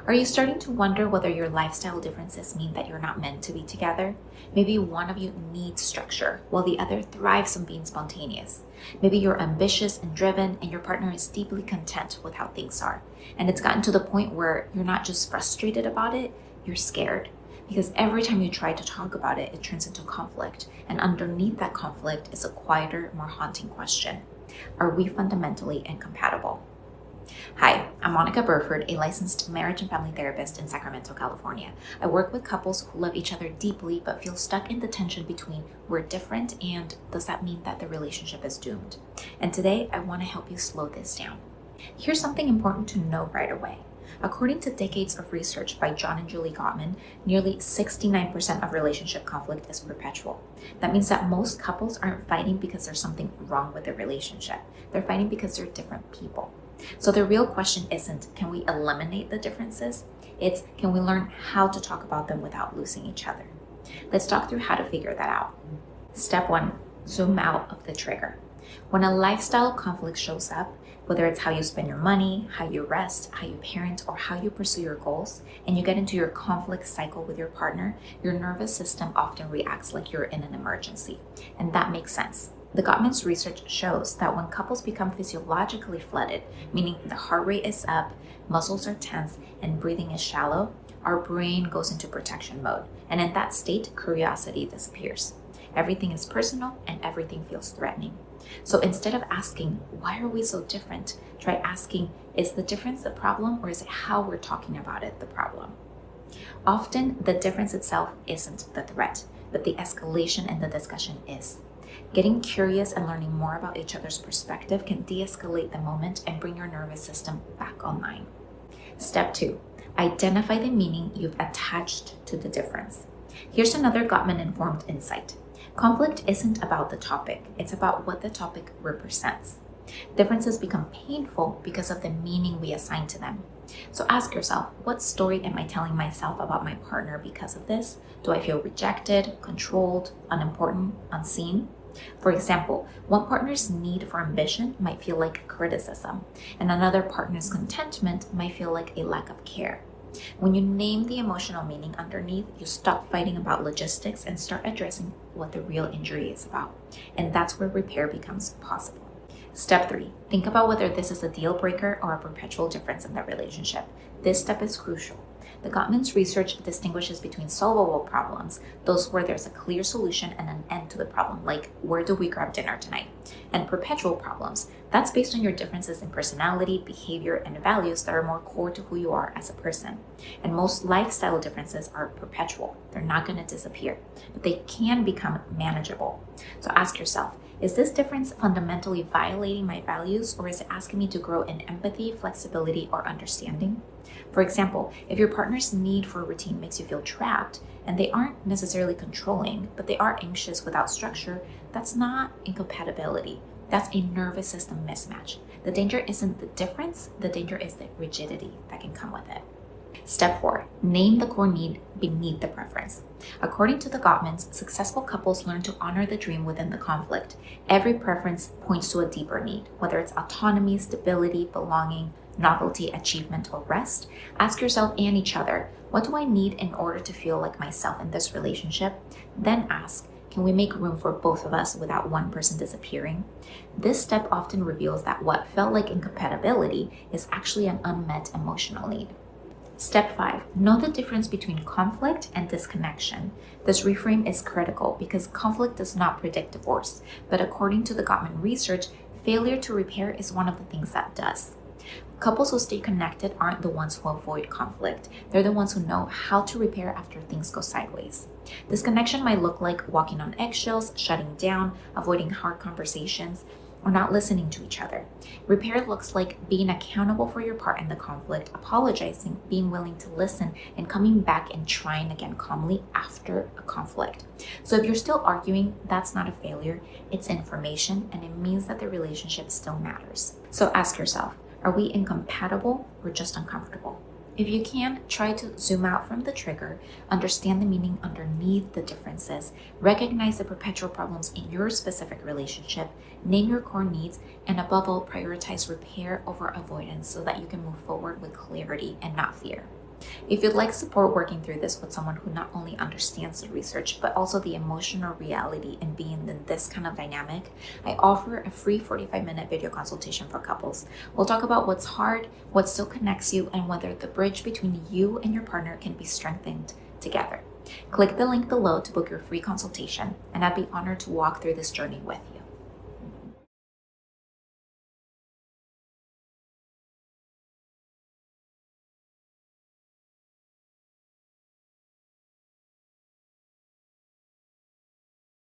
Are you starting to wonder whether your lifestyle differences mean that you're not meant to be together? Maybe one of you needs structure while the other thrives on being spontaneous. Maybe you're ambitious and driven and your partner is deeply content with how things are. And it's gotten to the point where you're not just frustrated about it, you're scared. Because every time you try to talk about it, it turns into conflict. And underneath that conflict is a quieter, more haunting question. Are we fundamentally incompatible? Hi, I'm Monica Burford, a licensed marriage and family therapist in Sacramento, California. I work with couples who love each other deeply but feel stuck in the tension between we're different and does that mean that the relationship is doomed? And today I want to help you slow this down. Here's something important to know right away. According to decades of research by John and Julie Gottman, nearly 69% of relationship conflict is perpetual. That means that most couples aren't fighting because there's something wrong with their relationship. They're fighting because they're different people. So the real question isn't, can we eliminate the differences? It's, can we learn how to talk about them without losing each other? Let's talk through how to figure that out. Step 1, zoom out of the trigger. When a lifestyle conflict shows up, whether it's how you spend your money, how you rest, how you parent, or how you pursue your goals, and you get into your conflict cycle with your partner, your nervous system often reacts like you're in an emergency. And that makes sense. The Gottman's research shows that when couples become physiologically flooded, meaning the heart rate is up, muscles are tense, and breathing is shallow, our brain goes into protection mode. And in that state, curiosity disappears. Everything is personal and everything feels threatening. So instead of asking, why are we so different? Try asking, is the difference the problem or is it how we're talking about it the problem? Often, the difference itself isn't the threat, but the escalation in the discussion is. Getting curious and learning more about each other's perspective can de-escalate the moment and bring your nervous system back online. Step 2, identify the meaning you've attached to the difference. Here's another Gottman-informed insight. Conflict isn't about the topic, it's about what the topic represents. Differences become painful because of the meaning we assign to them. So ask yourself, what story am I telling myself about my partner because of this? Do I feel rejected, controlled, unimportant, unseen? For example, one partner's need for ambition might feel like criticism, and another partner's contentment might feel like a lack of care. When you name the emotional meaning underneath, you stop fighting about logistics and start addressing what the real injury is about. And that's where repair becomes possible. Step 3, think about whether this is a deal breaker or a perpetual difference in the relationship. This step is crucial. The Gottman's research distinguishes between solvable problems, those where there's a clear solution and an end to the problem, like where do we grab dinner tonight? And perpetual problems, that's based on your differences in personality, behavior, and values that are more core to who you are as a person. And most lifestyle differences are perpetual. They're not going to disappear, but they can become manageable. So ask yourself, is this difference fundamentally violating my values, or is it asking me to grow in empathy, flexibility, or understanding? For example, if your partner's need for a routine makes you feel trapped, and they aren't necessarily controlling, but they are anxious without structure, that's not incompatibility. That's a nervous system mismatch. The danger isn't the difference, the danger is the rigidity that can come with it. Step 4, name the core need beneath the preference. According to the Gottmans, successful couples learn to honor the dream within the conflict. Every preference points to a deeper need, whether it's autonomy, stability, belonging, novelty, achievement, or rest. Ask yourself and each other, what do I need in order to feel like myself in this relationship? Then ask, can we make room for both of us without one person disappearing? This step often reveals that what felt like incompatibility is actually an unmet emotional need. Step 5, know the difference between conflict and disconnection. This reframe is critical because conflict does not predict divorce, but according to the Gottman research, failure to repair is one of the things that does. Couples who stay connected aren't the ones who avoid conflict. They're the ones who know how to repair after things go sideways. Disconnection might look like walking on eggshells, shutting down, avoiding hard conversations, or not listening to each other. Repair looks like being accountable for your part in the conflict, apologizing, being willing to listen, and coming back and trying again calmly after a conflict. So if you're still arguing, that's not a failure, it's information, and it means that the relationship still matters. So ask yourself, are we incompatible or just uncomfortable? If you can, try to zoom out from the trigger, understand the meaning underneath the differences, recognize the perpetual problems in your specific relationship, name your core needs, and above all, prioritize repair over avoidance so that you can move forward with clarity and not fear. If you'd like support working through this with someone who not only understands the research, but also the emotional reality in being in this kind of dynamic, I offer a free 45-minute video consultation for couples. We'll talk about what's hard, what still connects you, and whether the bridge between you and your partner can be strengthened together. Click the link below to book your free consultation, and I'd be honored to walk through this journey with you.